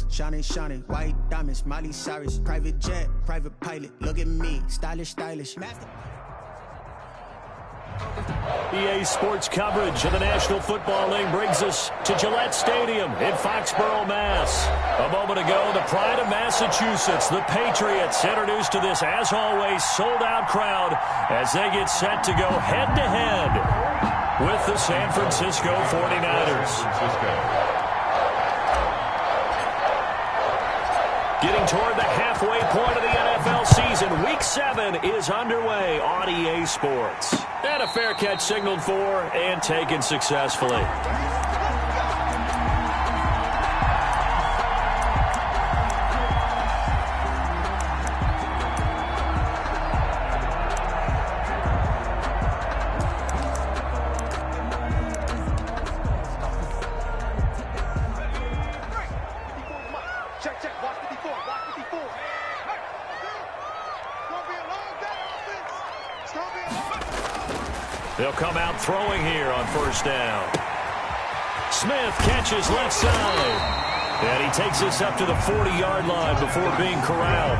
rose, shining, shining, white diamonds, Miley Cyrus, private jet, private pilot, look at me, stylish, stylish. EA Sports coverage of the National Football League brings us to Gillette Stadium in Foxborough, Mass. A moment ago, the pride of Massachusetts, the Patriots, introduced to this, as always, sold-out crowd as they get set to go head-to-head with the San Francisco 49ers. Getting toward the halfway point of the NFL season, Week 7 is underway on EA Sports. And a fair catch signaled for and taken successfully. They'll come out throwing here on first down. Smith catches left side. And he takes us up to the 40-yard line before being corralled.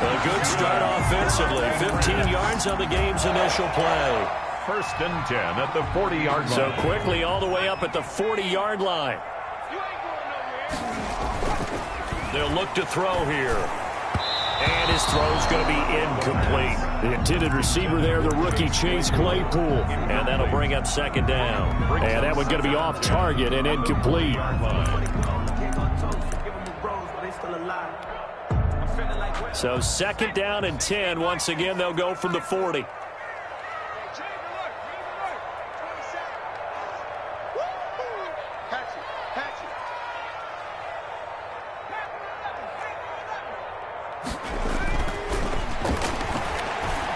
A good start offensively. 15 yards on the game's initial play. First and 10 at the 40-yard line. So quickly all the way up at the 40-yard line. They'll look to throw here. And his throw's going to be incomplete. The intended receiver there, the rookie Chase Claypool. And that'll bring up second down. And that one's going to be off target and incomplete. So second down and 10. Once again, they'll go from the 40.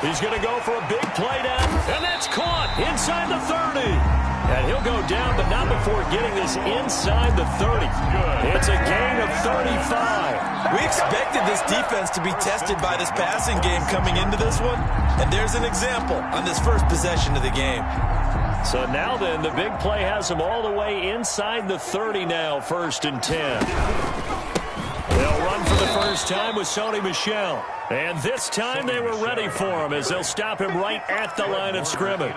He's going to go for a big play down, and that's caught inside the 30. And he'll go down, but not before getting this inside the 30. It's a gain of 35. We expected this defense to be tested by this passing game coming into this one, and there's an example on this first possession of the game. So now then, the big play has him all the way inside the 30 now, first and 10. They'll run for the first time with Sony Michel. And this time they were ready for him as they'll stop him right at the line of scrimmage.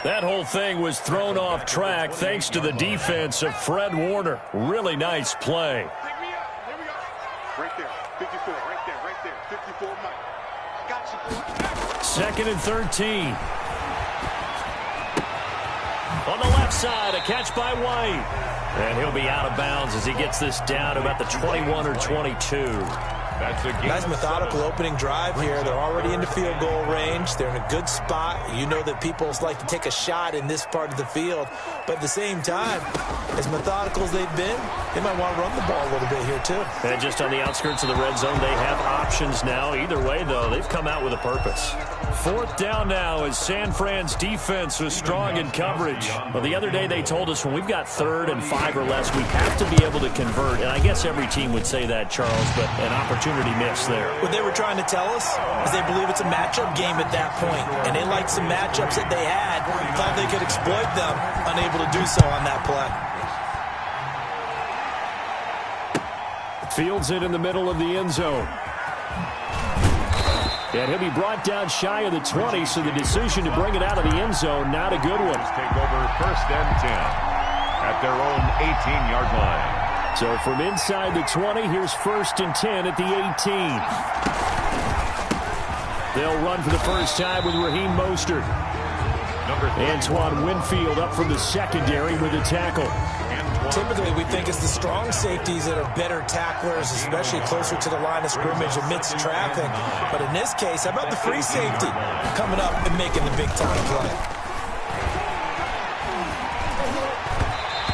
That whole thing was thrown off track thanks to the defense of Fred Warner. Really nice play. Right there, 54, right there, 54, Mike. Got you. Second and 13. On the left side, a catch by White. And he'll be out of bounds as he gets this down about the 21 or 22. That's a nice methodical opening drive here. They're already into field goal range. They're in a good spot. You know that people like to take a shot in this part of the field. But at the same time, as methodical as they've been, they might want to run the ball a little bit here too. And just on the outskirts of the red zone, they have options now. Either way, though, they've come out with a purpose. Fourth down now as San Fran's defense was strong in coverage. Well, the other day they told us when we've got 3rd and 5 or less, we have to be able to convert. And I guess every team would say that, Charles, but an opportunity missed there. What they were trying to tell us is they believe it's a matchup game at that point. And they liked some matchups that they had, thought they could exploit them, unable to do so on that play. Fields it in the middle of the end zone. And he'll be brought down shy of the 20, so the decision to bring it out of the end zone, not a good one. Take over first and 10 at their own 18-yard line. So from inside the 20, here's first and 10 at the 18. They'll run for the first time with Raheem Mostert. Antoine Winfield up from the secondary with a tackle. Typically, we think it's the strong safeties that are better tacklers, especially closer to the line of scrimmage amidst traffic. But in this case, how about the free safety coming up and making the big-time play?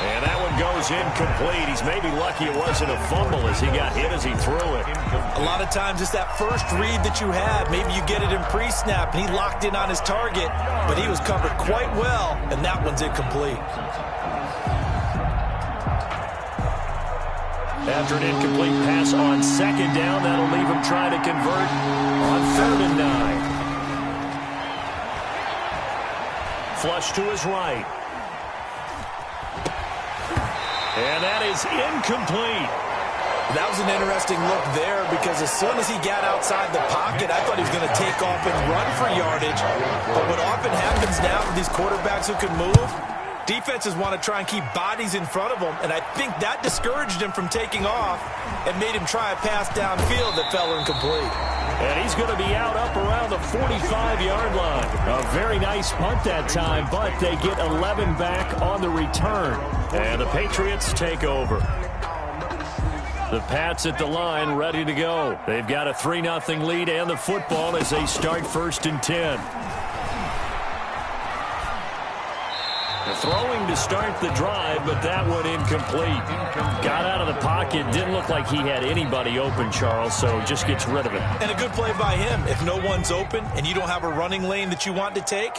And that one goes incomplete. He's maybe lucky it wasn't a fumble as he got hit as he threw it. A lot of times it's that first read that you have. Maybe you get it in pre-snap, and he locked in on his target, but he was covered quite well, and that one's incomplete. After an incomplete pass on second down, that'll leave him trying to convert on 3rd and 9. Flush to his right. And that is incomplete. That was an interesting look there because as soon as he got outside the pocket, I thought he was going to take off and run for yardage. But what often happens now with these quarterbacks who can move, defenses want to try and keep bodies in front of them, and I think that discouraged him from taking off and made him try a pass downfield that fell incomplete. And he's going to be out up around the 45-yard line. A very nice punt that time, but they get 11 back on the return. And the Patriots take over. The Pats at the line, ready to go. They've got a 3-0 lead and the football as they start 1st and 10. The throwing to start the drive, but that one incomplete. Got out of the pocket. Didn't look like he had anybody open, Charles, so just gets rid of it. And a good play by him. If no one's open and you don't have a running lane that you want to take,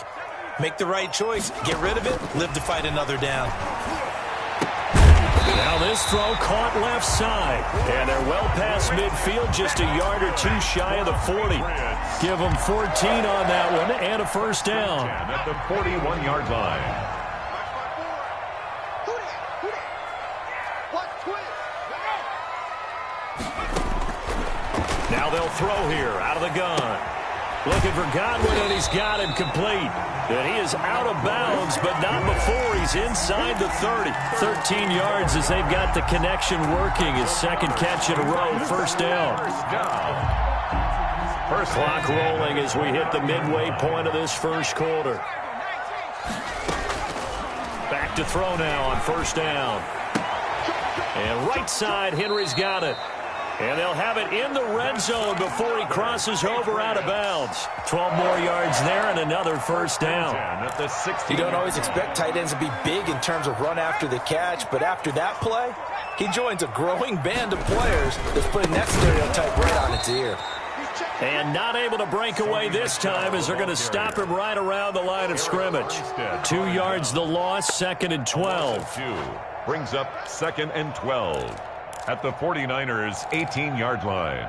make the right choice. Get rid of it. Live to fight another down. Now this throw caught left side. And they're well past midfield, just a yard or two shy of the 40. Give them 14 on that one and a first down. At the 41-yard line. Now they'll throw here out of the gun. Looking for Godwin, and he's got him complete. And he is out of bounds, but not before he's inside the 30. 13 yards as they've got the connection working. His second catch in a row, first down. First clock rolling as we hit the midway point of this first quarter. Back to throw now on first down. And right side, Henry's got it. And they'll have it in the red zone before he crosses over out of bounds. 12 more yards there and another first down. You don't always expect tight ends to be big in terms of run after the catch, but after that play, he joins a growing band of players that's putting that stereotype right on its ear. And not able to break away this time as they're going to stop him right around the line of scrimmage. 2 yards the loss, 2nd and 12. Brings up 2nd and 12. At the 49ers' 18-yard line.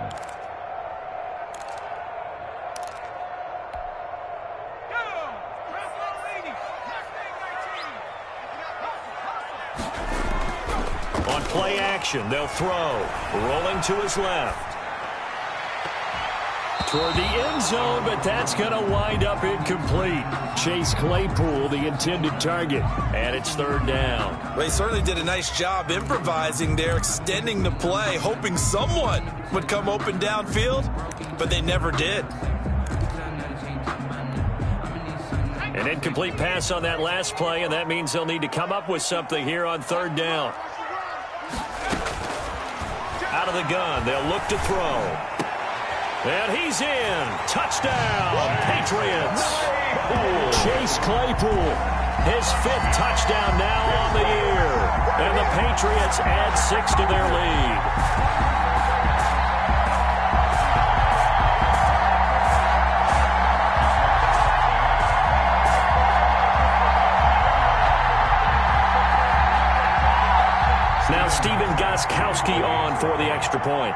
On play action, they'll throw. Rolling to his left. Toward the end zone, but that's going to wind up incomplete. Chase Claypool, the intended target, and it's 3rd down. Well, he certainly did a nice job improvising there, extending the play, hoping someone would come open downfield, but they never did. An incomplete pass on that last play, and that means they'll need to come up with something here on 3rd down. Out of the gun, they'll look to throw. And he's in. Touchdown, Patriots. Chase Claypool, his 5th touchdown now on the year. And the Patriots add 6 to their lead. Now Stephen Gostkowski on for the extra point.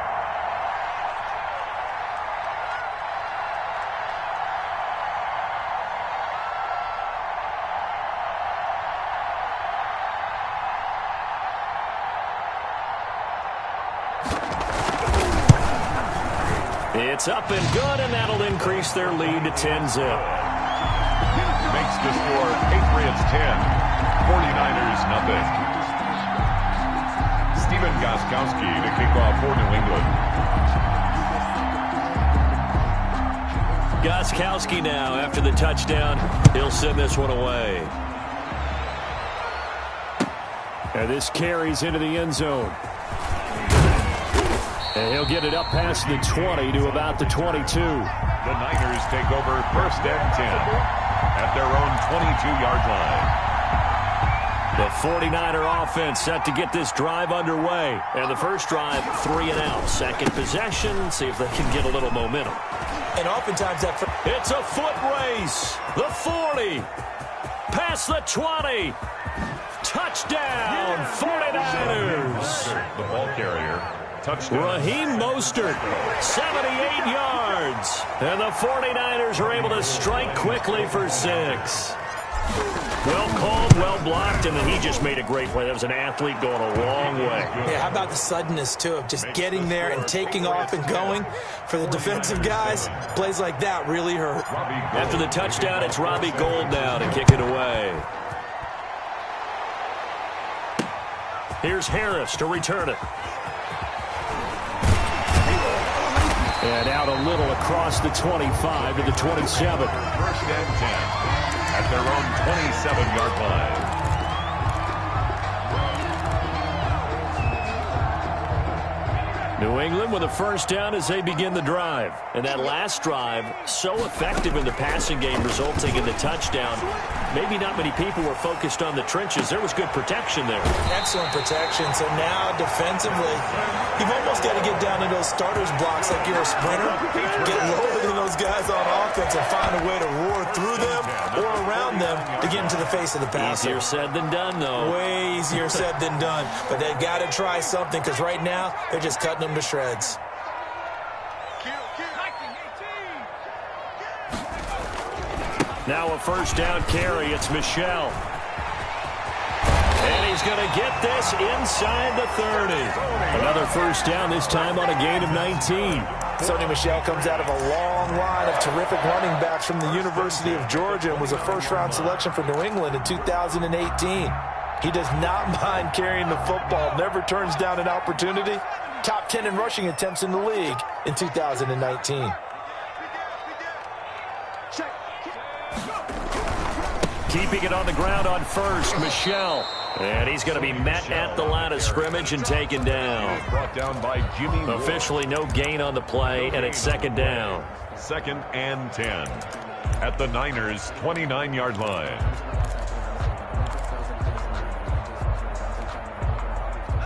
It's up and good, and that'll increase their lead to 10-zip. Makes the score Patriots 10, 49ers nothing. Stephen Gostkowski to kick off for New England. Gostkowski now, after the touchdown, he'll send this one away. And this carries into the end zone. And he'll get it up past the 20 to about the 22. The Niners take over 1st and 10 at their own 22-yard line. The 49er offense set to get this drive underway. And the first drive, 3 and out. Second possession, see if they can get a little momentum. And oftentimes that... It's a foot race. The 40. Past the 20. Touchdown, 49ers. The ball carrier. Touchdown. Raheem Mostert, 78 yards. And the 49ers are able to strike quickly for 6. Well called, well blocked, and then he just made a great play. That was an athlete going a long way. Yeah, how about the suddenness, too, of just getting there and taking off and going? For the defensive guys, plays like that really hurt. After the touchdown, it's Robbie Gould now to kick it away. Here's Harris to return it. And out a little across the 25 to the 27. First and 10 at their own 27-yard line. New England with a first down as they begin the drive. And that last drive, so effective in the passing game, resulting in the touchdown. Maybe not many people were focused on the trenches. There was good protection there. Excellent protection. So now defensively, you've almost got to get down to those starters blocks like you're a sprinter. Get lower than those guys on offense and find a way to roar through them or around them to get into the face of the passer. Easier said than done, though. Way easier said than done. But they've got to try something because right now they're just cutting them to shreds. Now a first down carry. It's Michel. And he's going to get this inside the 30. Another first down, this time on a gain of 19. Sony Michel comes out of a long line of terrific running backs from the University of Georgia and was a first-round selection for New England in 2018. He does not mind carrying the football, never turns down an opportunity. Top 10 in rushing attempts in the league in 2019. Keeping it on the ground on first, Michel. And he's going to be met at the line of scrimmage and taken down. Brought down by Jimmy Ward. Officially no gain on the play, and it's second down. Second and 10 at the Niners' 29-yard line.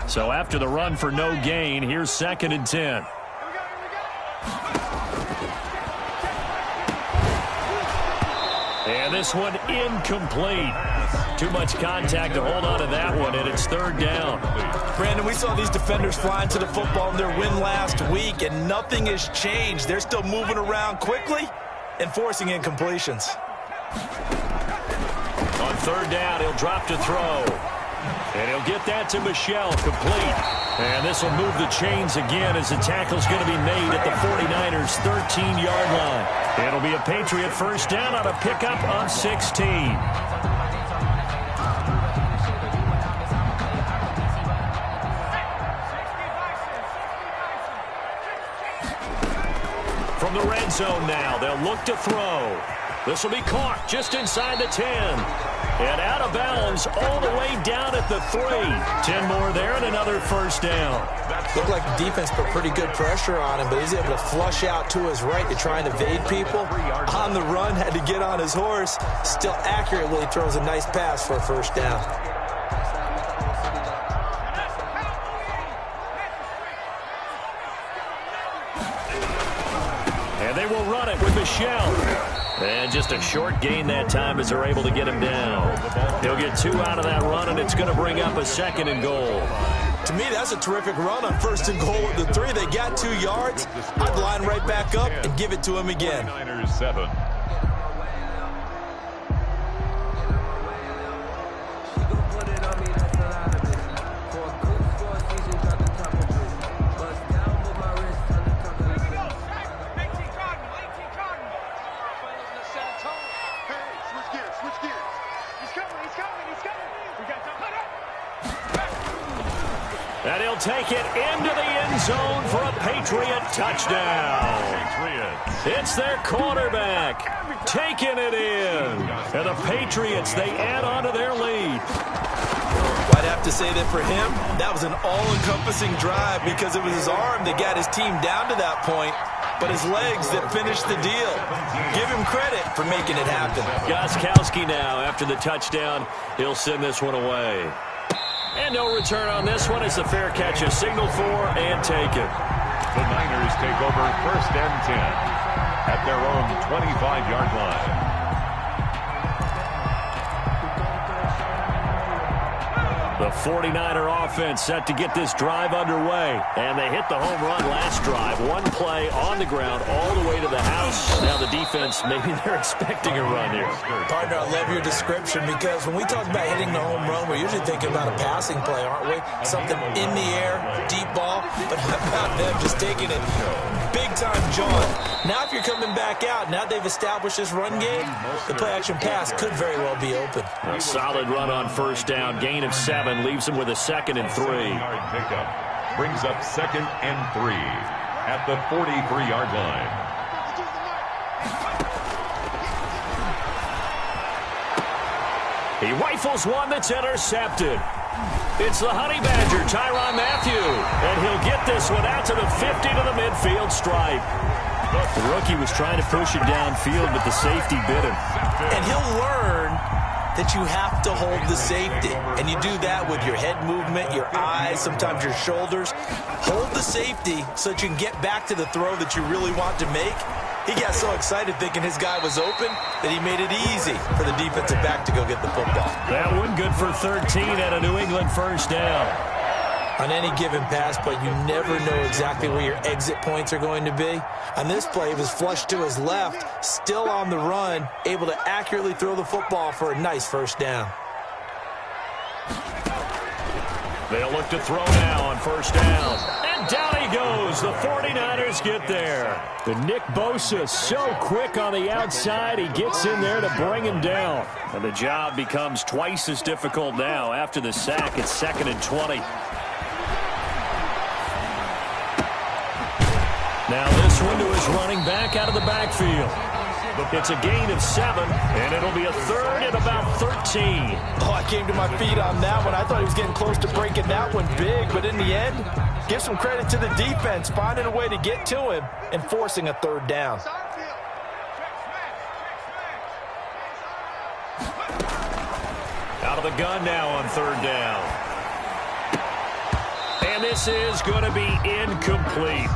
So after the run for no gain, here's second and 10. And this one incomplete. Too much contact to hold on to that one, and it's third down. Brandon, we saw these defenders flying to the football in their win last week, and nothing has changed. They're still moving around quickly and forcing incompletions. On third down, he'll drop to throw. And he'll get that to Michel, complete. And this will move the chains again as the tackle's going to be made at the 49ers' 13-yard line. It'll be a Patriot first down on a pickup of 16. From the red zone now, they'll look to throw. This will be caught just inside the 10. And out of bounds all the way down at the 3. 10 more there and another first down. Looked like the defense put pretty good pressure on him, but he's able to flush out to his right to try and evade people. On the run, had to get on his horse. Still accurately throws a nice pass for a first down. And they will run it with Michel. And just a short gain that time as they're able to get him down. He'll get 2 out of that run, and it's going to bring up a second and goal. To me, that's a terrific run on first and goal at the 3. They got 2 yards. I'd line right back up and give it to him again. Niners 7. And he'll take it into the end zone for a Patriot touchdown. It's their quarterback taking it in. And the Patriots, they add on to their lead. I'd have to say that for him, that was an all-encompassing drive because it was his arm that got his team down to that point, but his legs that finished the deal. Give him credit for making it happen. Gostkowski now, after the touchdown, he'll send this one away. And no return on this one. It's a fair catch, a signal for and taken. The Niners take over first and 10 at their own 25-yard line. The 49er offense set to get this drive underway. And they hit the home run last drive. One play on the ground all the way to the house. Now the defense, maybe they're expecting a run here. Partner, I love your description because when we talk about hitting the home run, we're usually thinking about a passing play, aren't we? Something in the air, deep ball. But how about them just taking it big-time John? Now if you're coming back out, now they've established this run game, the play-action pass could very well be open. A solid run on first down. Gain of 7 leaves him with a 2nd and 3. Pickup brings up 2nd and 3 at the 43-yard line. He rifles one that's intercepted. It's the Honey Badger, Tyrann Mathieu, and he'll get this one out to the 50 to the midfield stripe. The rookie was trying to push it downfield, but the safety bit him. And he'll learn that you have to hold the safety. And you do that with your head movement, your eyes, sometimes your shoulders. Hold the safety so that you can get back to the throw that you really want to make. He got so excited thinking his guy was open that he made it easy for the defensive back to go get the football. That one good for 13 at a New England first down. On any given pass play, you never know exactly where your exit points are going to be. On this play, he was flushed to his left, still on the run, able to accurately throw the football for a nice first down. They'll look to throw now on first down. And down he goes. The 49ers get there. The Nick Bosa so quick on the outside. He gets in there to bring him down. And the job becomes twice as difficult now after the sack. It's 2nd and 20. Now this one to his running back out of the backfield. It's a gain of 7, and it'll be a 3rd and about 13. Oh, I came to my feet on that one. I thought he was getting close to breaking that one big, but in the end, give some credit to the defense, finding a way to get to him and forcing a 3rd down. Out of the gun now on 3rd down. And this is going to be incomplete.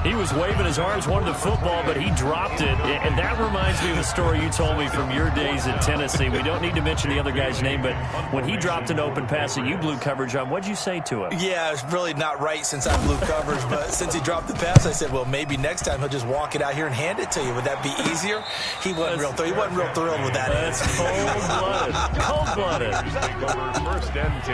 He was waving his arms, wanted the football, but he dropped it. And that reminds me of the story you told me from your days at Tennessee. We don't need to mention the other guy's name, but when he dropped an open pass that you blew coverage on, what'd you say to him? Yeah, it's really not right since I blew coverage, but since he dropped the pass, I said, well, maybe next time he'll just walk it out here and hand it to you. Would that be easier? He wasn't real thrilled with that. That's cold-blooded. Cold-blooded.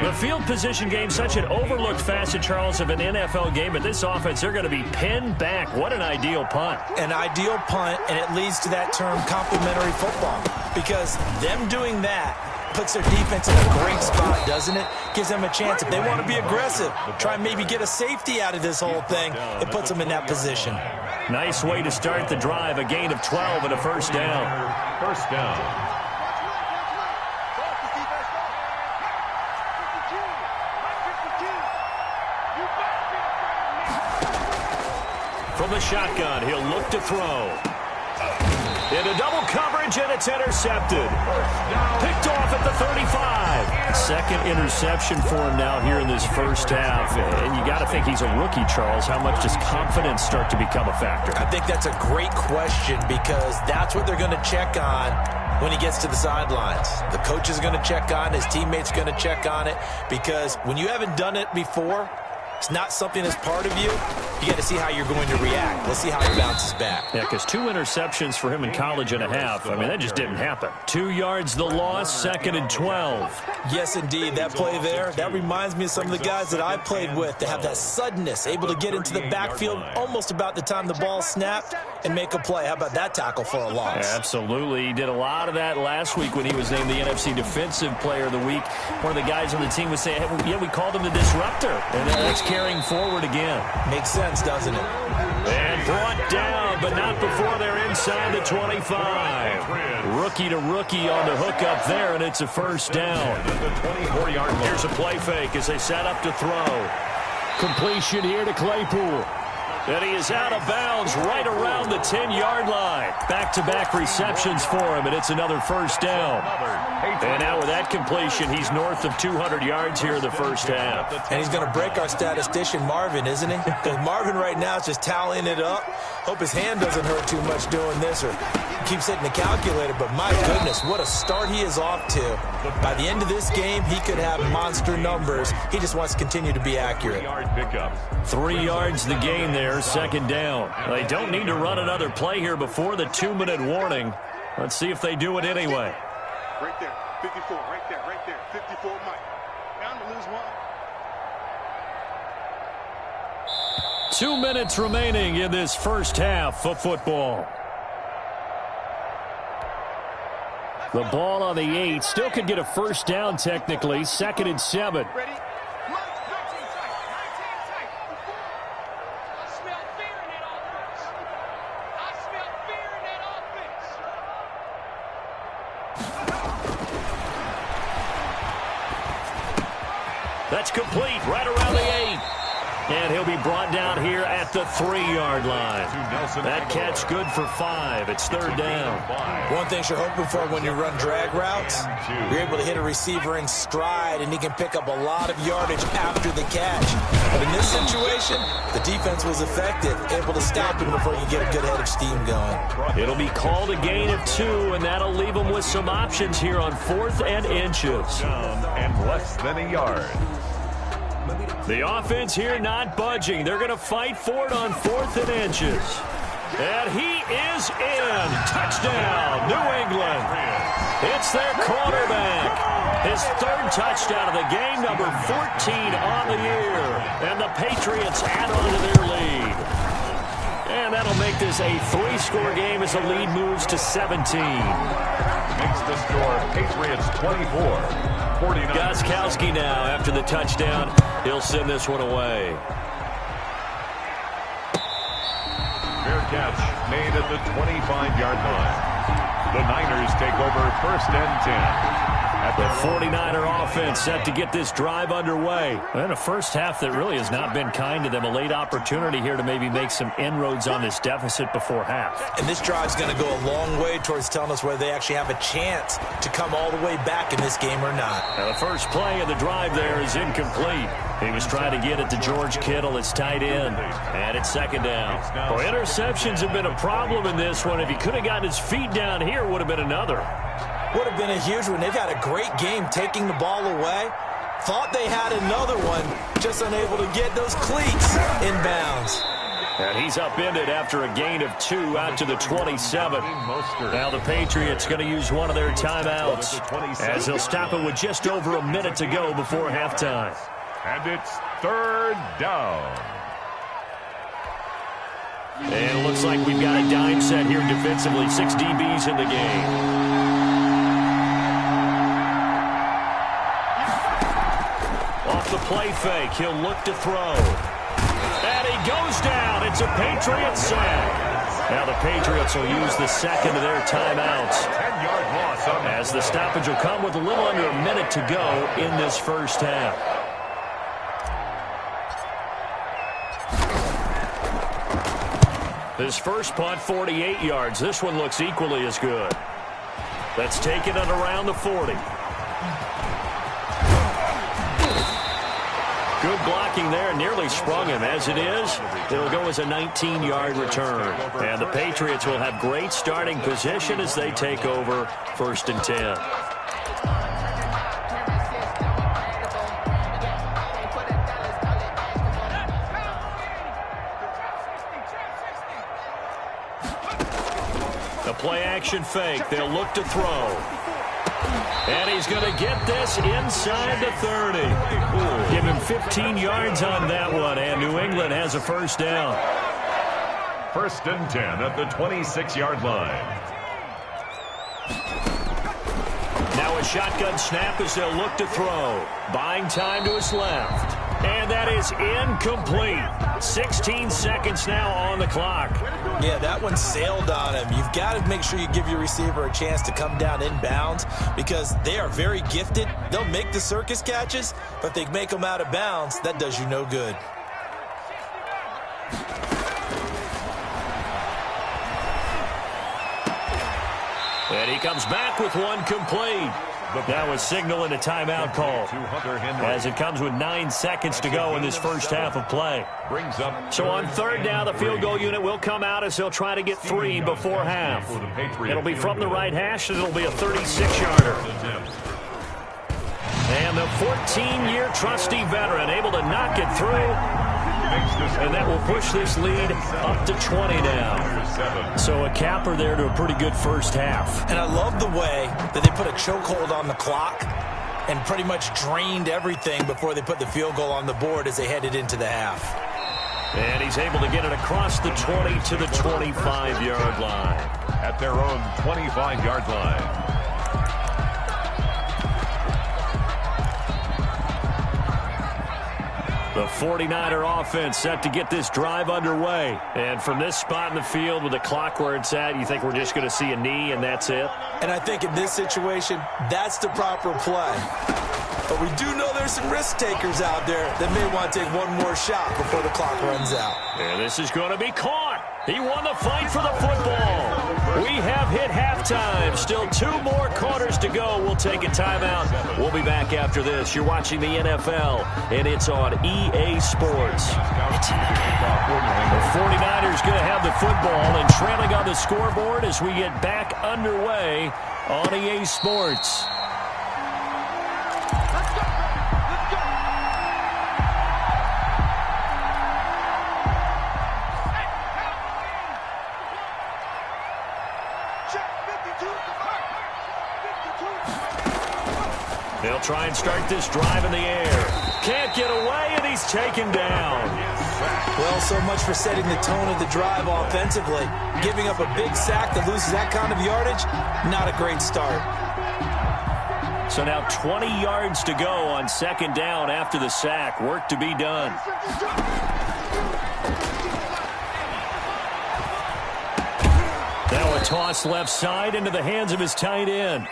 The field position game, such an overlooked facet, Charles, of an NFL game, but this offense, they're going to be pinned back. What an ideal punt. An ideal punt, and it leads to that term complementary football, because them doing that puts their defense in a great spot, doesn't it? Gives them a chance. If they want to be aggressive, try and maybe get a safety out of this whole thing, it puts them in that position. Nice way to start the drive. A gain of 12 and a first down. First down. From the shotgun, he'll look to throw. Into double coverage, and it's intercepted. Picked off at the 35. Second interception for him now here in this first half. And you got to think he's a rookie, Charles. How much does confidence start to become a factor? I think that's a great question, because that's what they're going to check on when he gets to the sidelines. The coach is going to check on, his teammates are going to check on it, because when you haven't done it before, it's not something that's part of you. You got to see how you're going to react. Let's see how he bounces back. Yeah, because 2 interceptions for him in college and a half. I mean, that just didn't happen. 2 yards the loss, 2nd and 12. Yes, indeed. That play there, that reminds me of some of the guys that I played with that have that suddenness, able to get into the backfield almost about the time the ball snapped and make a play. How about that tackle for a loss? Yeah, absolutely. He did a lot of that last week when he was named the NFC Defensive Player of the Week. One of the guys on the team was saying, hey, yeah, we called him the disruptor. And that's carrying forward again. Makes sense, doesn't it? And brought down, but not before they're inside the 25. Rookie to rookie on the hook up there, and it's a first down. Here's a play fake as they set up to throw. Completion here to Claypool. And he is out of bounds right around the 10-yard line. Back-to-back receptions for him, and it's another first down. And now with that completion, he's north of 200 yards here in the first half. And he's going to break our statistician Marvin, isn't he? Because Marvin right now is just tallying it up. Hope his hand doesn't hurt too much doing this or keeps hitting the calculator. But my goodness, what a start he is off to. By the end of this game, he could have monster numbers. He just wants to continue to be accurate. 3 yards the gain there, second down. They don't need to run another play here before the 2-minute warning. Let's see if they do it anyway. Right there, 54, right there, 54 Mike. Bound to lose one. 2 minutes remaining in this first half of football. The ball on the 8. Still could get a first down technically. 2nd and 7. Ready? That's complete right around the 8. And he'll be brought down here at the 3-yard line. That catch good for 5. It's 3rd down. One thing you're hoping for when you run drag routes, you're able to hit a receiver in stride, and he can pick up a lot of yardage after the catch. But in this situation, the defense was effective, able to stop him before you get a good head of steam going. It'll be called a gain of 2, and that'll leave him with some options here on 4th and inches. And less than a yard. The offense here not budging. They're going to fight for it on 4th and inches. And he is in. Touchdown, New England. It's their quarterback. His 3rd touchdown of the game, number 14 on the year. And the Patriots add on to their lead. And that'll make this a 3-score game as the lead moves to 17. Makes the score Patriots 24. Gostkowski now after the touchdown. He'll send this one away. Fair catch made at the 25-yard line. The Niners take over 1st and 10. The 49er offense set to get this drive underway. And a first half that really has not been kind to them. A late opportunity here to maybe make some inroads on this deficit before half. And this drive's going to go a long way towards telling us whether they actually have a chance to come all the way back in this game or not. Now the first play of the drive there is incomplete. He was trying to get it to George Kittle, his tight end. And it's 2nd down. Well, interceptions have been a problem in this one. If he could have gotten his feet down here, would have been another. Would have been a huge one. They've had a great game taking the ball away. Thought they had another one, just unable to get those cleats in bounds. And he's upended after a gain of 2 out to the 27. Now the Patriots going to use one of their timeouts as they'll stop it with just over a minute to go before halftime. And it's 3rd down. And it looks like we've got a dime set here defensively. 6 DBs in the game. The play fake. He'll look to throw. And he goes down. It's a Patriot sack. Now the Patriots will use the 2nd of their timeouts. 10-yard loss as the stoppage will come with a little under a minute to go in this first half. His first punt, 48 yards. This one looks equally as good. That's taken at around the 40. Good blocking there, nearly sprung him. As it is, it'll go as a 19-yard return. And the Patriots will have great starting position as they take over 1st and 10. A play-action fake. They'll look to throw. And he's going to get this inside the 30. Give him 15 yards on that one, and New England has a first down. 1st and 10 at the 26-yard line. Now a shotgun snap as they'll look to throw. Buying time to his left. And that is incomplete. 16 seconds now on the clock. Yeah, that one sailed on him. You've got to make sure you give your receiver a chance to come down inbounds because they are very gifted. They'll make the circus catches, but if they make them out of bounds, that does you no good. And he comes back with one complete. That was signaling a timeout call as it comes with 9 seconds to go in this first half of play. So on third down, the field goal unit will come out as they'll try to get 3 before half. It'll be from the right hash, and it'll be a 36-yarder. And the 14-year trusty veteran able to knock it through. And that will push this lead up to 20 now. So a capper there to a pretty good first half. And I love the way that they put a chokehold on the clock and pretty much drained everything before they put the field goal on the board as they headed into the half. And he's able to get it across the 20 to the 25-yard line. At their own 25-yard line. The 49er offense set to get this drive underway. And from this spot in the field with the clock where it's at, you think we're just going to see a knee and that's it? And I think in this situation, that's the proper play. But we do know there's some risk takers out there that may want to take one more shot before the clock runs out. And this is going to be caught. He won the fight for the football. We have hit halftime. Still 2 more quarters to go. We'll take a timeout. We'll be back after this. You're watching the NFL, and it's on EA Sports. The 49ers going to have the football and trailing on the scoreboard as we get back underway on EA Sports. They'll try and start this drive in the air. Can't get away, and he's taken down. Well, so much for setting the tone of the drive offensively. Giving up a big sack that loses that kind of yardage, not a great start. So now 20 yards to go on second down after the sack. Work to be done. Now a toss left side into the hands of his tight end.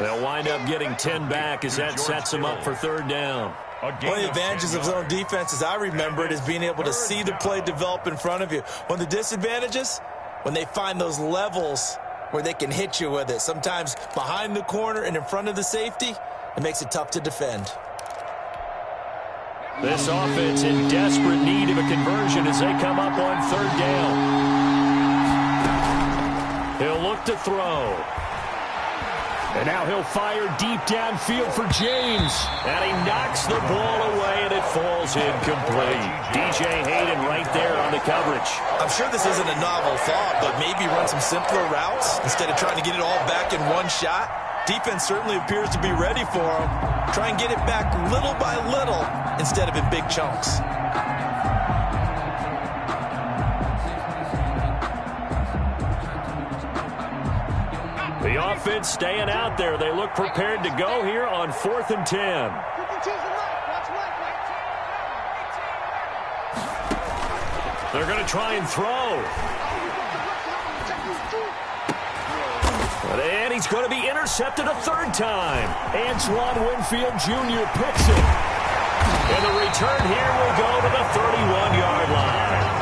They'll wind up getting 10 back as that sets them up for third down. One of the advantages of zone defense, as I remember it, is being able to see the play develop in front of you. One of the disadvantages, when they find those levels where they can hit you with it. Sometimes behind the corner and in front of the safety, it makes it tough to defend. This offense in desperate need of a conversion as they come up on third down. He'll look to throw. And now he'll fire deep downfield for James. And he knocks the ball away, and it falls incomplete. DJ Hayden right there on the coverage. I'm sure this isn't a novel thought, but maybe run some simpler routes instead of trying to get it all back in one shot. Defense certainly appears to be ready for him. Try and get it back little by little instead of in big chunks. The offense staying out there. They look prepared to go here on 4th and 10. They're going to try and throw. And he's going to be intercepted a third time. Antoine Winfield Jr. picks it. And the return here will go to the 31-yard line.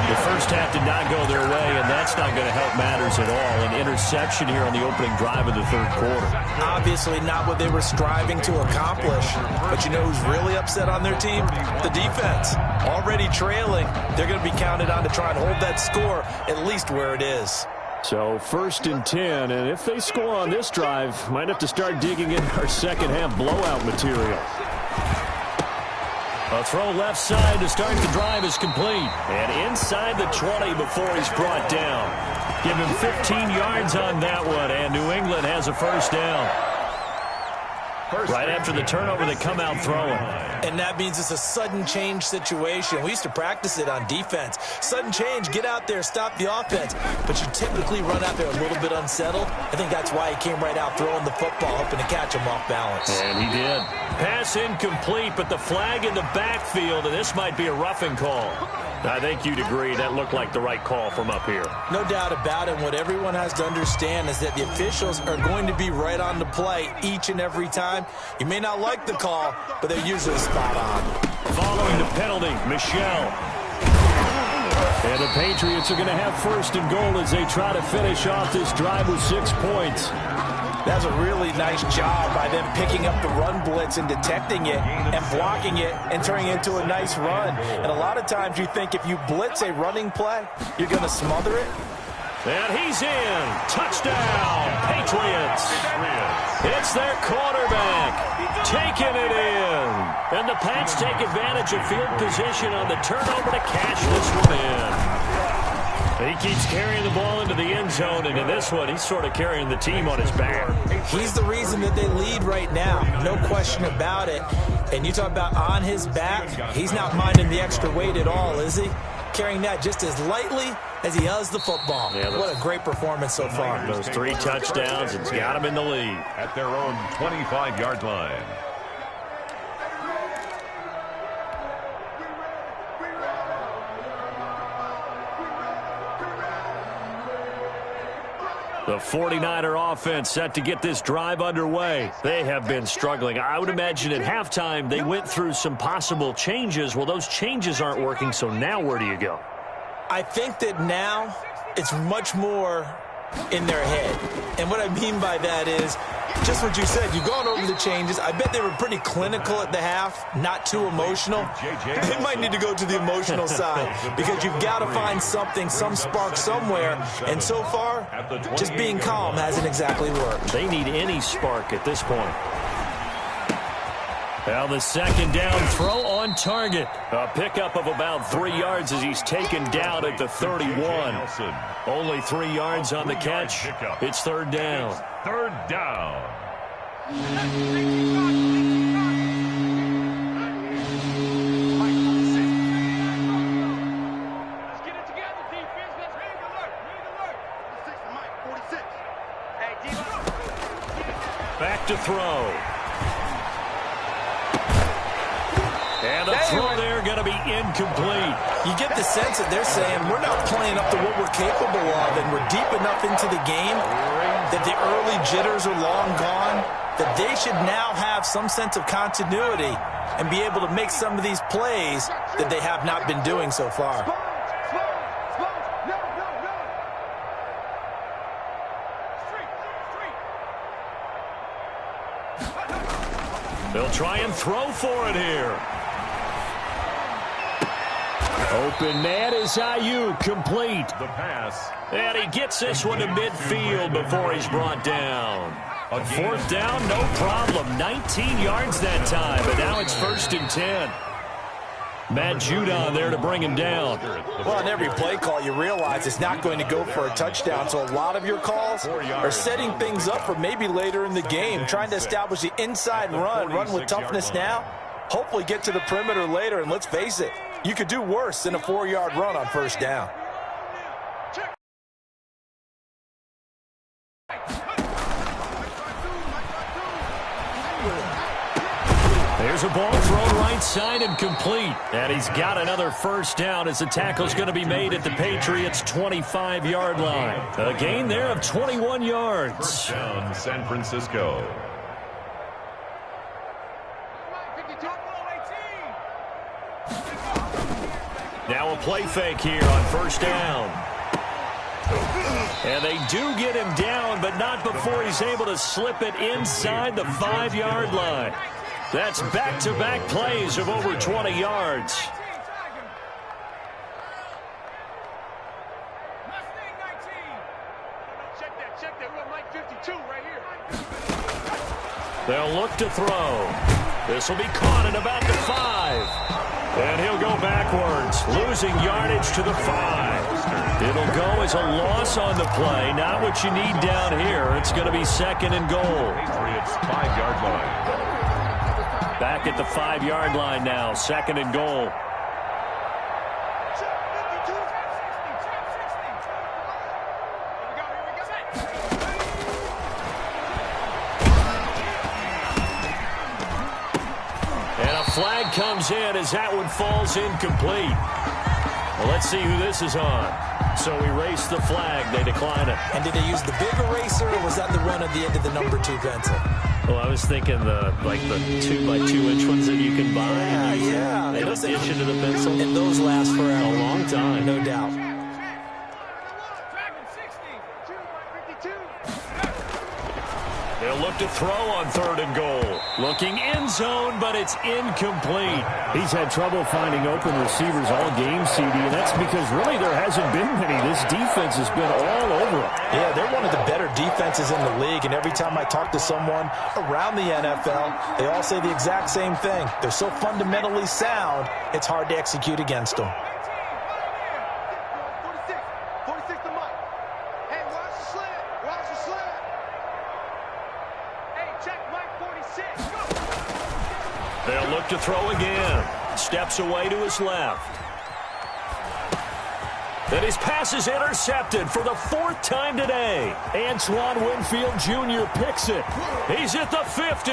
The first half did not go their way, and that's not going to help matters at all. An interception here on the opening drive of the third quarter. Obviously not what they were striving to accomplish. But you know who's really upset on their team? The defense. Already trailing, they're going to be counted on to try and hold that score at least where it is. So 1st and 10, and if they score on this drive, might have to start digging in our second half blowout material. A throw left side to start the drive is complete. And inside the 20 before he's brought down. Give him 15 yards on that one, and New England has a first down. Right after the turnover, they come out throwing. And that means it's a sudden change situation. We used to practice it on defense. Sudden change, get out there, stop the offense. But you typically run out there a little bit unsettled. I think that's why he came right out throwing the football, hoping to catch him off balance. And he did. Pass incomplete, but the flag in the backfield, and this might be a roughing call. I think you'd agree that looked like the right call from up here. No doubt about it. What everyone has to understand is that the officials are going to be right on the play each and every time. You may not like the call, but they're usually spot on. Following the penalty, Michel. And And the Patriots are going to have first and goal as they try to finish off this drive with 6 points. That's a really nice job by them picking up the run blitz and detecting it and blocking it and turning it into a nice run. And a lot of times you think if you blitz a running play, you're going to smother it. And he's in. Touchdown, Patriots. It's their quarterback taking it in. And the Pats take advantage of field position on the turnover to cash this one in. He keeps carrying the ball into the end zone, and in this one, he's sort of carrying the team on his back. He's the reason that they lead right now, no question about it. And you talk about on his back, he's not minding the extra weight at all, is he? Carrying that just as lightly as he does the football. Yeah, what a great performance so far. Those 3 touchdowns, it's got him in the lead. At their own 25-yard line. The 49er offense set to get this drive underway. They have been struggling. I would imagine at halftime they went through some possible changes. Well, those changes aren't working, so now where do you go? I think that now it's much more in their head. And what I mean by that is just what you said. You've gone over the changes. I bet they were pretty clinical at the half, not too emotional. They might need to go to the emotional side because you've got to find something, some spark somewhere. And so far, just being calm hasn't exactly worked. They need any spark at this point. Well, the second down throw on target. A pickup of about 3 yards as he's taken down at the 31. Only 3 yards on the catch. It's third down. Third down. Let's get it together, defense. Let's read alert. Read alert. 46 to Mike, 46. Back to throw. And the throw there going to be incomplete. You get the sense that they're saying we're not playing up to what we're capable of, and we're deep enough into the game that the early jitters are long gone, that they should now have some sense of continuity and be able to make some of these plays that they have not been doing so far. They'll try and throw for it here. Open man is Ayuk, complete. The pass. And he gets this one to midfield before he's brought down. A fourth down, no problem. 19 yards that time, but now it's 1st and 10. Matt Judon there to bring him down. Well, on every play call, you realize it's not going to go for a touchdown, so a lot of your calls are setting things up for maybe later in the game, trying to establish the inside run with toughness now, hopefully get to the perimeter later, and let's face it, you could do worse than a 4-yard run on first down. There's a ball thrown right side and complete. And he's got another first down as the tackle's going to be made at the Patriots' 25-yard line. A gain there of 21 yards. First down, San Francisco. Now a play fake here on first down. And they do get him down, but not before he's able to slip it inside the 5-yard line. That's back-to-back plays of over 20 yards. Check that. We're Mike 52 right here. They'll look to throw. This will be caught at about the 5. And he'll go backwards, losing yardage to the 5. It'll go as a loss on the play. Not what you need down here. It's going to be 2nd and goal. Patriots 5-yard line. Back at the 5-yard line now, 2nd and goal. And a flag comes in as that one falls incomplete. Well, let's see who this is on. So erase the flag. They decline it. And did they use the big eraser, or was that the one at the end of the number 2 pencil? Well, I was thinking the 2x2-inch ones that you can buy. Yeah. In addition to the pencil. And those last forever. A long time. No doubt. look to throw on 3rd and goal. Looking end zone, but it's incomplete. He's had trouble finding open receivers all game, CD, and that's because really there hasn't been many. This defense has been all over him. Yeah, they're one of the better defenses in the league, and every time I talk to someone around the NFL, they all say the exact same thing. They're so fundamentally sound, it's hard to execute against them. 46 to Mike. Hey, watch the slant. Watch the slant. Hey, check Mike 46. Go. They'll look to throw again. Steps away to his left. And his pass is intercepted for the 4th time today. Antoine Winfield Jr. picks it. He's at the 50.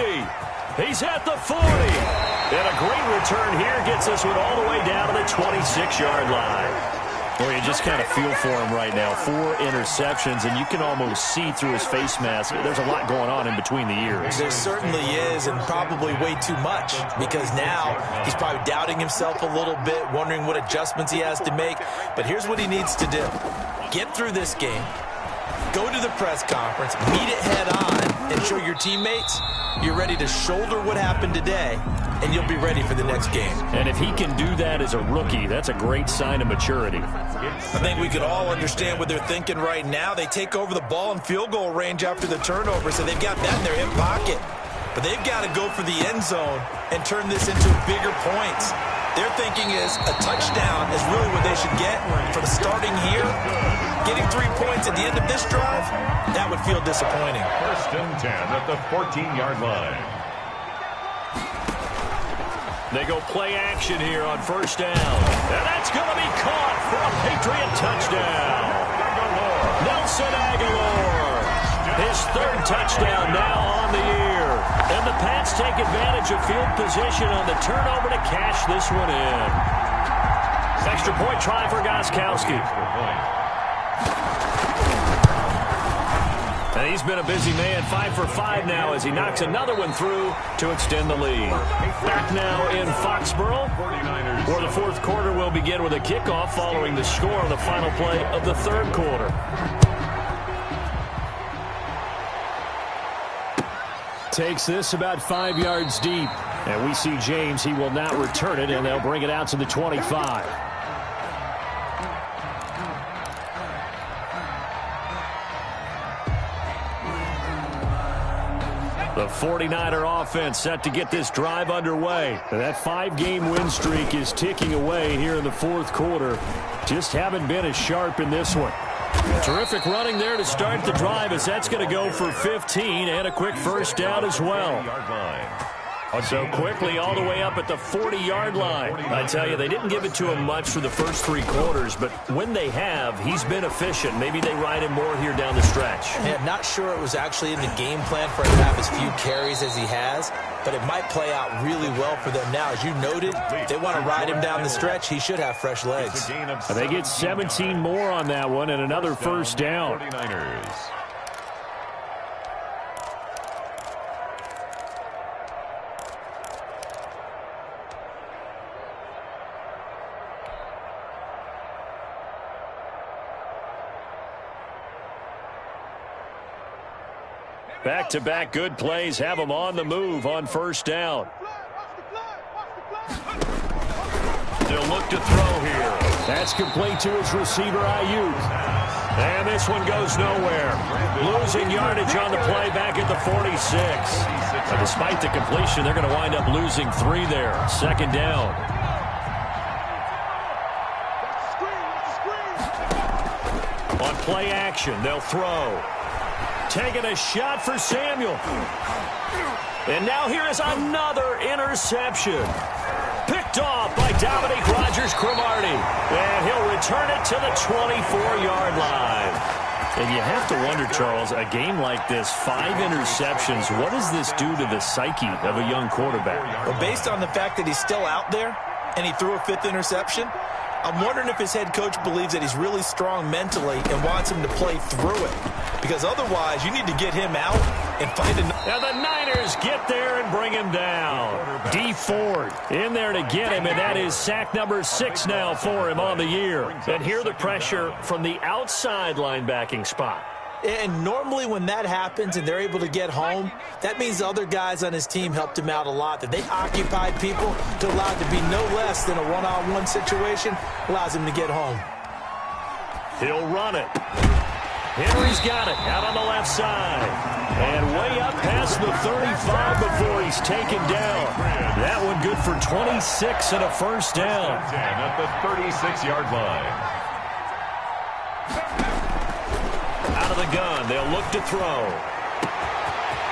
He's at the 40. And a great return here gets this one all the way down to the 26-yard line. Well, you just kind of feel for him right now. 4 interceptions, and you can almost see through his face mask. There's a lot going on in between the ears. There certainly is, and probably way too much, because now he's probably doubting himself a little bit, wondering what adjustments he has to make. But here's what he needs to do. Get through this game, go to the press conference, meet it head on, and show your teammates you're ready to shoulder what happened today, and you'll be ready for the next game. And if he can do that as a rookie, that's a great sign of maturity. I think we could all understand what they're thinking right now. They take over the ball in field goal range after the turnover, so they've got that in their hip pocket. But they've got to go for the end zone and turn this into bigger points. Their thinking is a touchdown is really what they should get from starting here. Getting 3 points at the end of this drive, that would feel disappointing. 1st and 10 at the 14-yard line. They go play action here on 1st down. And that's going to be caught for a Patriot touchdown. Nelson Aguilar. His 3rd touchdown now on the year. And the Pats take advantage of field position on the turnover to cash this one in. Extra point try for Gostkowski. And he's been a busy man, 5 for 5 now as he knocks another one through to extend the lead. Back now in Foxborough, where the 4th quarter will begin with a kickoff following the score on the final play of the 3rd quarter. Takes this about 5 yards deep. And we see James. He will not return it, and they'll bring it out to the 25. The 49er offense set to get this drive underway. That 5-game win streak is ticking away here in the 4th quarter. Just haven't been as sharp in this one. Terrific running there to start the drive as that's going to go for 15 and a quick 1st down as well. So quickly all the way up at the 40-yard line. I tell you, they didn't give it to him much for the first 3 quarters, but when they have, he's been efficient. Maybe they ride him more here down the stretch. Yeah, not sure it was actually in the game plan for him to have as few carries as he has, but it might play out really well for them now. As you noted, if they want to ride him down the stretch, he should have fresh legs. They get 17 more on that one and another 1st down. 49ers. Back-to-back good plays have them on the move on 1st down. They'll look to throw here. That's complete to his receiver, Ayuk. And this one goes nowhere. Losing yardage on the play back at the 46. But despite the completion, they're going to wind up losing 3 there. 2nd down. On play action, they'll throw. Taking a shot for Samuel. And now here is another interception. Picked off by Dominique Rodgers-Cromartie. And he'll return it to the 24-yard line. And you have to wonder, Charles, a game like this, 5 interceptions, what does this do to the psyche of a young quarterback? Well, based on the fact that he's still out there and he threw a 5th interception, I'm wondering if his head coach believes that he's really strong mentally and wants him to play through it. Because otherwise, you need to get him out and find another. Now the Niners get there and bring him down. D. Ford in there to get him, and that is sack number 6 now for him on the year. And here the pressure from the outside linebacking spot. And normally when that happens and they're able to get home, that means the other guys on his team helped him out a lot, that they occupied people to allow it to be no less than a one-on-one situation, allows him to get home. He'll run it. Henry's got it out on the left side. And way up past the 35 before he's taken down. That one good for 26 and a first down. 10 at the 36-yard line. Out of the gun, they'll look to throw.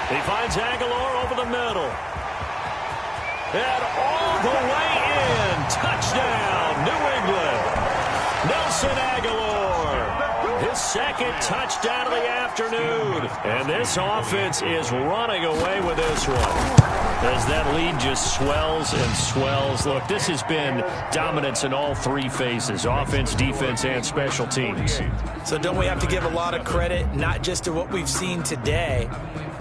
He finds Aguilar over the middle. And all the way in. Touchdown, New England. Nelson Aguilar. His second touchdown of the afternoon. And this offense is running away with this one. As that lead just swells and swells. Look, this has been dominance in all three phases. Offense, defense, and special teams. So don't we have to give a lot of credit, not just to what we've seen today,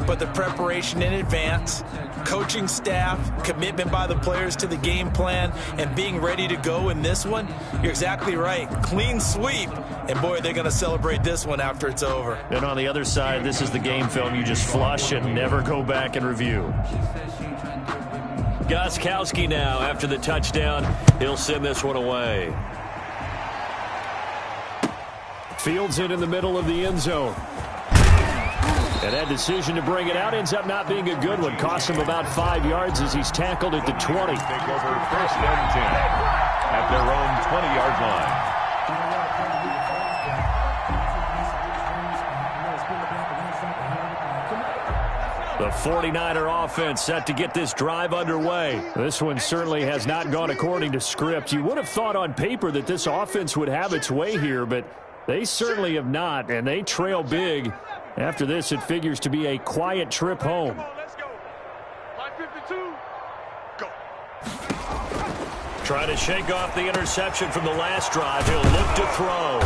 but the preparation in advance, coaching staff, commitment by the players to the game plan, and being ready to go in this one? You're exactly right. Clean sweep. And, boy, they're going to celebrate this one after it's over. And on the other side, this is the game film you just flush and never go back and review. Gostkowski now after the touchdown. He'll send this one away. Fields it in the middle of the end zone. And that decision to bring it out ends up not being a good one. Costs him about 5 yards as he's tackled at the 20. Take over first and 10 at their own 20-yard line. The 49er offense set to get this drive underway. This one certainly has not gone according to script. You would have thought on paper that this offense would have its way here, but they certainly have not, and they trail big. After this, it figures to be a quiet trip home. Let's go. Line 52. Go. Trying to shake off the interception from the last drive. He'll look to throw.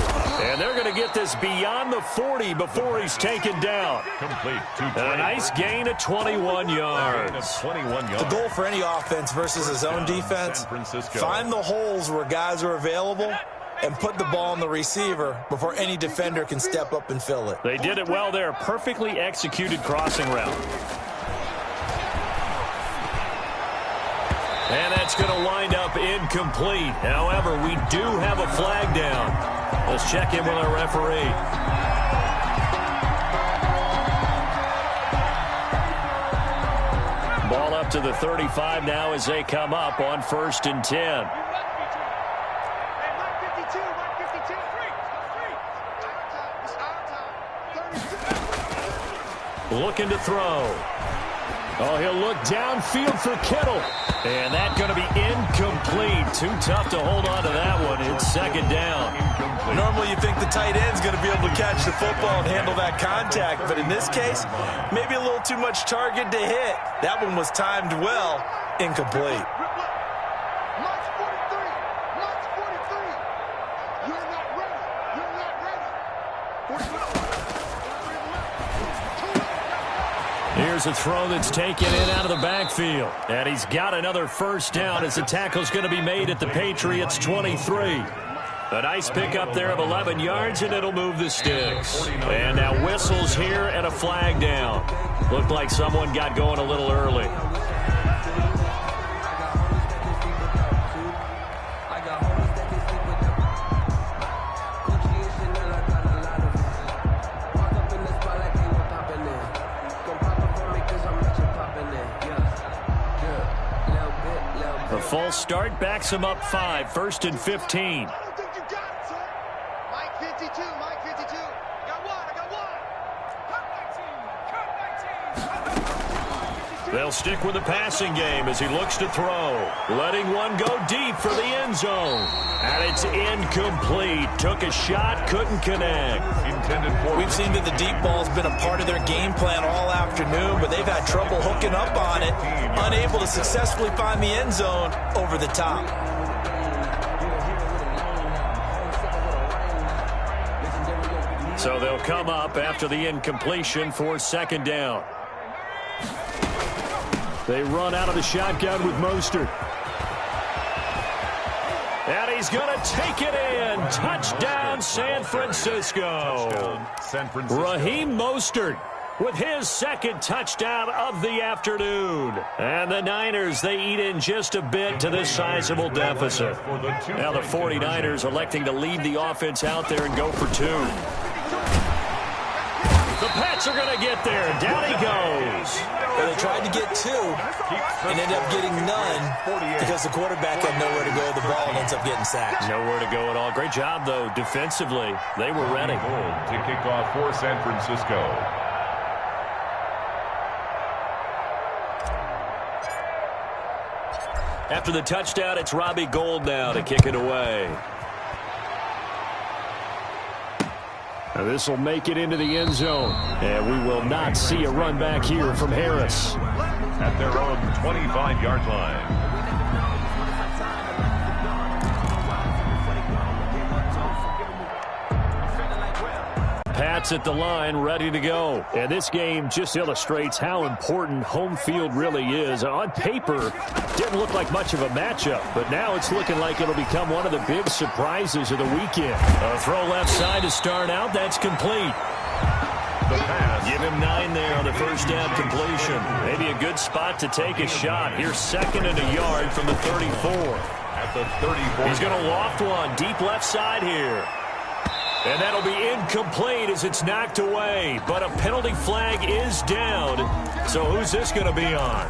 And they're going to get this beyond the 40 before he's taken down. Complete. A nice gain of 21 yards. The goal for any offense versus his own defense, find the holes where guys are available and put the ball on the receiver before any defender can step up and fill it. They did it well there. Perfectly executed crossing route. And that's going to wind up incomplete. However, we do have a flag down. Let's check in with our referee. Ball up to the 35 now as they come up on 1st and 10. Looking to throw. Oh, he'll look downfield for Kittle. And that's going to be incomplete. Too tough to hold on to that one. It's second down. Normally you think the tight end's going to be able to catch the football and handle that contact. But in this case, maybe a little too much target to hit. That one was timed well. Incomplete. March 43. March 43. You're not ready. You're not ready. 44. Here's a throw that's taken in out of the backfield. And he's got another first down as the tackle's going to be made at the Patriots' 23. A nice pickup there of 11 yards, and it'll move the sticks. And now whistles here and a flag down. Looked like someone got going a little early. False start backs him up 5. 1st and 15. I don't think you got it, sir. Mike 52. Mike 52. I got one. Cut 19. They'll stick with the passing game as he looks to throw. Letting one go deep for the end zone. And it's incomplete. Took a shot, couldn't connect. We've seen that the deep ball's been a part of their game plan all afternoon, but they've had trouble hooking up on it, unable to successfully find the end zone over the top. So they'll come up after the incompletion for second down. They run out of the shotgun with Mostert. And he's going to take it in. Touchdown, San Francisco. Raheem Mostert with his second touchdown of the afternoon. And the Niners, they eat in just a bit to this sizable deficit. Now the 49ers electing to leave the offense out there and go for two. The Pats are going to get there. Down he goes. Well, they tried to get two and ended up getting none because the quarterback had nowhere to go with the ball and ends up getting sacked. Nowhere to go at all. Great job, though, defensively. They were ready. To kick off for San Francisco. After the touchdown, it's Robbie Gould now to kick it away. Now this will make it into the end zone. And we will not see a run back here from Harris. At their own 25-yard line. Pats at the line, ready to go. And this game just illustrates how important home field really is. On paper, didn't look like much of a matchup, but now it's looking like it'll become one of the big surprises of the weekend. A throw left side to start out. That's complete. Give him 9 there on the first down completion. Maybe a good spot to take a shot. Here's 2nd and a yard from the 34. At the 34. He's going to loft one deep left side here. And that'll be incomplete as it's knocked away. But a penalty flag is down. So who's this going to be on?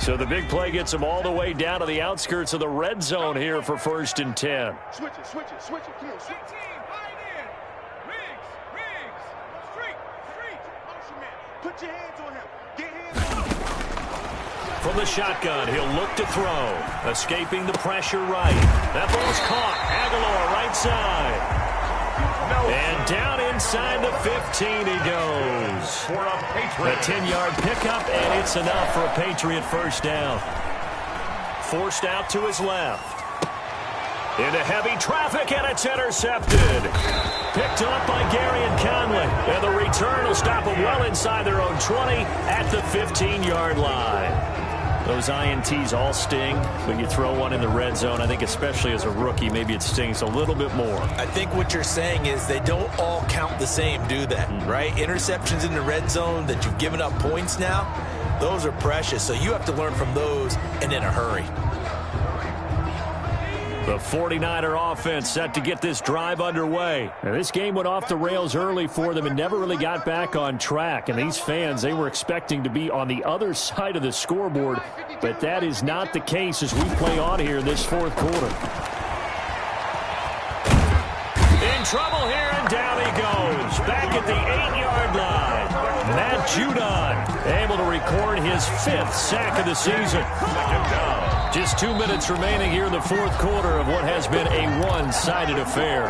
So the big play gets him all the way down to the outskirts of the red zone here for 1st and 10. Switch it, switch it, switch it. Come on, switch it. Riggs. Street. Motion man. Put your hands on him. Get hands on him. From the shotgun, he'll look to throw. Escaping the pressure right. That ball's caught. Aguilar right side. And down inside the 15 he goes. For a Patriot. A 10-yard pickup, and it's enough for a Patriot first down. Forced out to his left. Into heavy traffic, and it's intercepted. Picked up by Gary and Conley. And the return will stop them well inside their own 20 at the 15-yard line. Those INTs all sting, but you throw one in the red zone, I think especially as a rookie, maybe it stings a little bit more. I think what you're saying is they don't all count the same, do they? Right? Interceptions in the red zone that you've given up points now, those are precious. So you have to learn from those and in a hurry. The 49er offense set to get this drive underway. Now, this game went off the rails early for them and never really got back on track. And these fans, they were expecting to be on the other side of the scoreboard, but that is not the case as we play on here in this 4th quarter. In trouble here, and down he goes. Back at the 8-yard line. Matt Judon able to record his 5th sack of the season. Just 2 minutes remaining here in the 4th quarter of what has been a one-sided affair.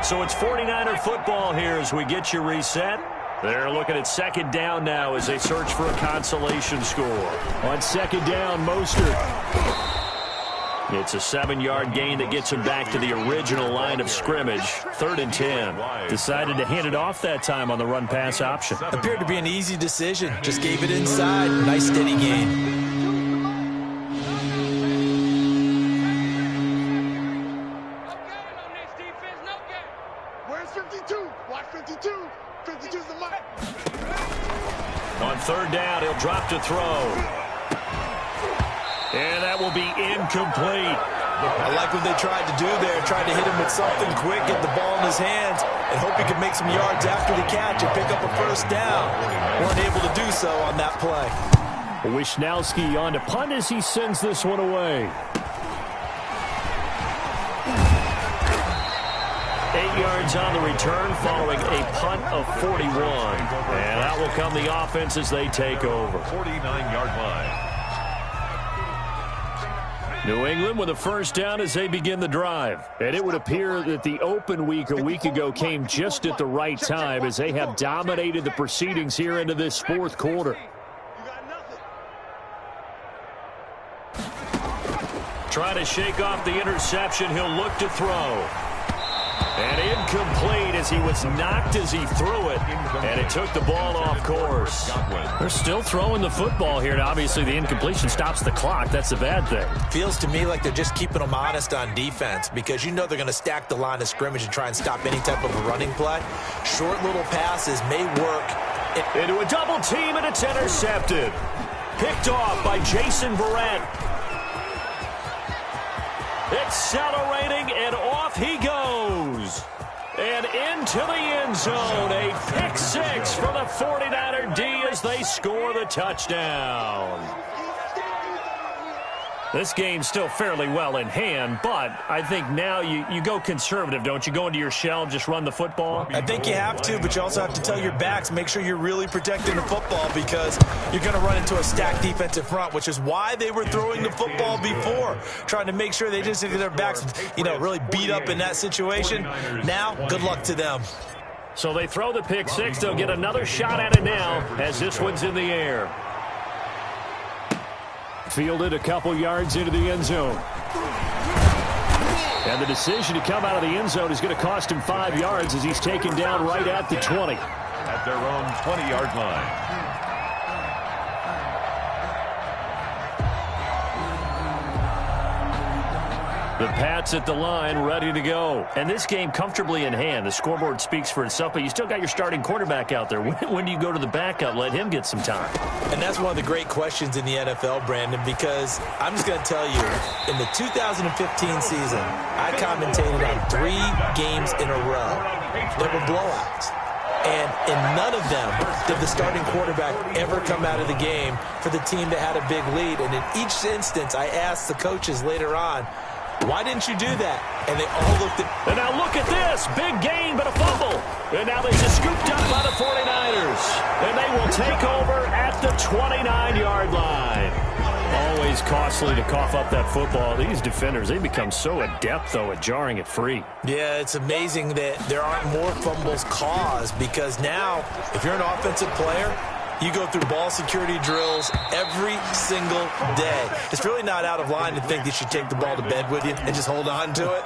So it's 49er football here as we get you reset. They're looking at 2nd down now as they search for a consolation score. On 2nd down, Mostert. It's a 7-yard gain that gets him back to the original line of scrimmage. 3rd and 10. Decided to hand it off that time on the run-pass option. Appeared to be an easy decision. Just gave it inside. Nice steady gain. Where's 52? Watch 52. 52's the mark. On 3rd down, he'll drop to throw. And that will be incomplete. I like what they tried to do there. Tried to hit him with something quick, get the ball in his hands, and hope he could make some yards after the catch and pick up a first down. Weren't able to do so on that play. Wisnowski on to punt as he sends this one away. 8 yards on the return following a punt of 41. And that will come the offense as they take over. 49-yard line. New England with a first down as they begin the drive. And it would appear that the open week a week ago came just at the right time as they have dominated the proceedings here into this 4th quarter. Trying to shake off the interception. He'll look to throw. And incomplete as he was knocked as he threw it. And it took the ball off course. They're still throwing the football here. And obviously, the incompletion stops the clock. That's a bad thing. Feels to me like they're just keeping them honest on defense because you know they're going to stack the line of scrimmage and try and stop any type of a running play. Short little passes may work. Into a double team, and it's intercepted. Picked off by Jason Verrett. Accelerating, and off he goes. And into the end zone. A pick six for the 49er D as they score the touchdown. This game's still fairly well in hand, but I think now you go conservative, don't you? Go into your shell and just run the football? I think you have to, but you also have to tell your backs, make sure you're really protecting the football because you're going to run into a stacked defensive front, which is why they were throwing the football before, trying to make sure they just get their backs, really beat up in that situation. Now, good luck to them. So they throw the pick six. They'll get another shot at it now as this one's in the air. Fielded a couple yards into the end zone. And the decision to come out of the end zone is going to cost him 5 yards as he's taken down right at the 20. At their own 20-yard line. The Pats at the line, ready to go. And this game comfortably in hand. The scoreboard speaks for itself, but you still got your starting quarterback out there. When do you go to the backup? Let him get some time. And that's one of the great questions in the NFL, Brandon, because I'm just going to tell you, in the 2015 season, I commentated on 3 games in a row that were blowouts. And in none of them did the starting quarterback ever come out of the game for the team that had a big lead. And in each instance, I asked the coaches later on, why didn't you do that? And they all looked at... And now look at this. Big gain, but a fumble. And now this is scooped up by the 49ers. And they will take over at the 29-yard line. Always costly to cough up that football. These defenders, they become so adept, though, at jarring it free. Yeah, it's amazing that there aren't more fumbles caused because now, if you're an offensive player, you go through ball security drills every single day. It's really not out of line to think that you take the ball to bed with you and just hold on to it.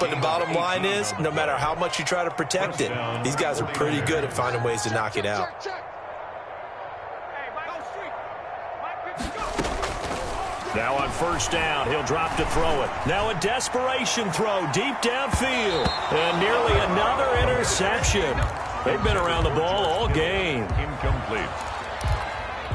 But the bottom line is, no matter how much you try to protect it, these guys are pretty good at finding ways to knock it out. Now on first down, he'll drop to throw it. Now a desperation throw deep downfield. And nearly another interception. They've been around the ball all game. Incomplete.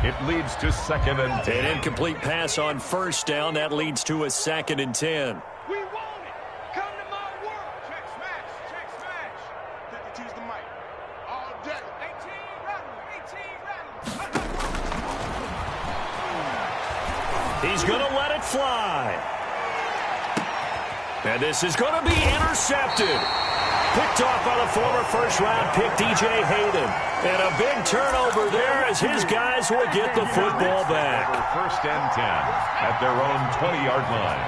It leads to 2nd and 10. An incomplete pass on first down. That leads to a 2nd and 10. We want it. Come to my world. Check smash. Check smash. 52's the mic. All day. 18 rattle. 18 rattle. He's going to let it fly. And this is going to be intercepted. Picked off by the former first-round pick, DJ Hayden. And a big turnover there as his guys will get the football back. 1st and 10 at their own 20-yard line.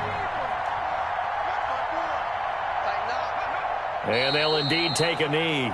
And they'll indeed take a knee.